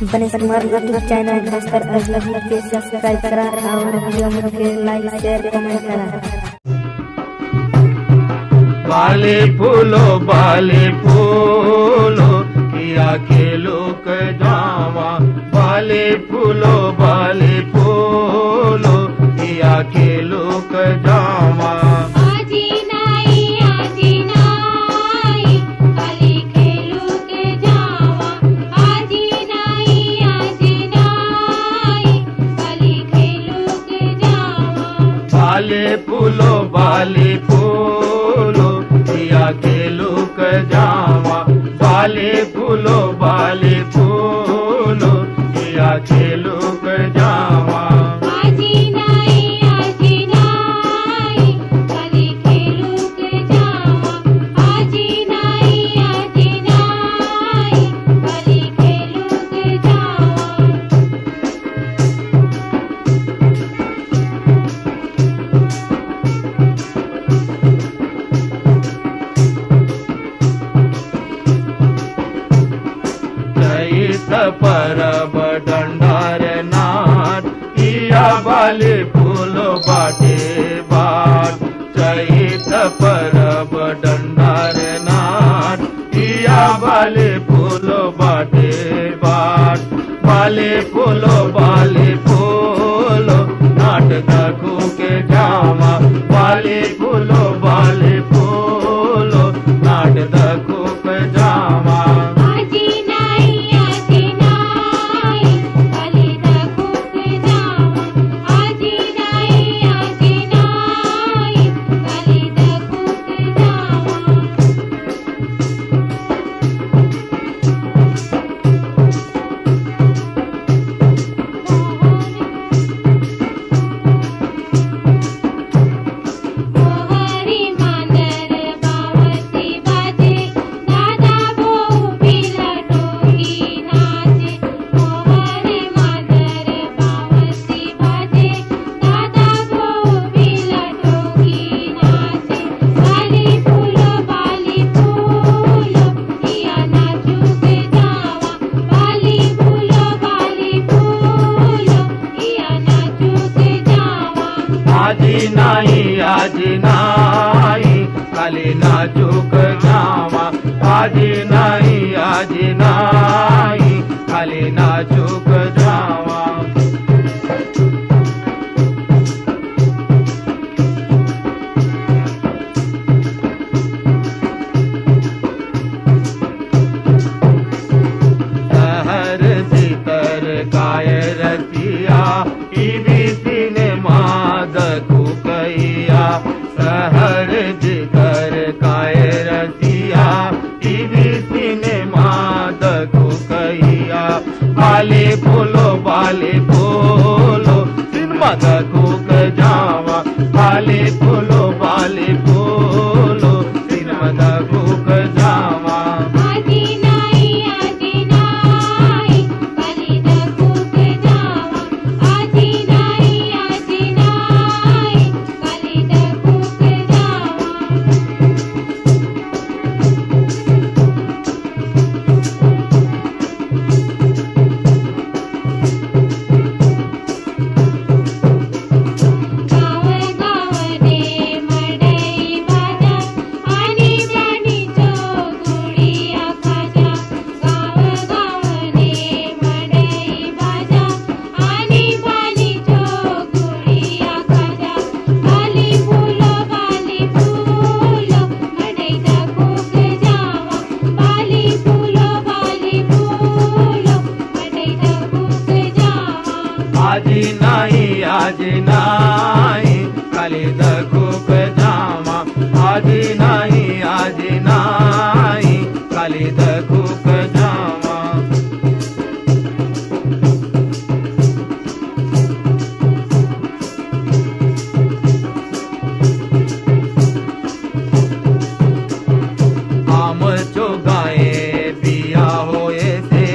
बने हमारे YouTube channel हस्तर अजलब के सब्सक्राइब करा और वीडियो के लाइक शेयर कमेंट करा। बाले फूलो किया खेलो के जावा। बाले फूलो किया खेलो के जावा। बाले फूलो किया खेलो के जावा। बाले फूलो किया खेलो के जावा। परब डंडार नाट किया बाले फूलो बाटे बाट। चैत परब डंडार नाट किया बाले फूलो बाटे बाट। बाले फूलो नाट देखो के जावा। बाले फूलो नाट देखो के जावा। आज नाही खाली नाचूक जावा। आज नाही खाली नाचूक जावा। शहर भीतर काय रतिया शहर जिगर काय रसिया टीवी सिनेमा देखो कहिया। बाले फूलो सिनेमा देखो के जावा। बाले फूलो सिनेमा देखो के जावा। आज नाही खाली देखो के जावा। आज नाही खाली देखो के जावा। आम चो गाए पिया होए से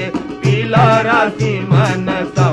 पीला राशि मन सा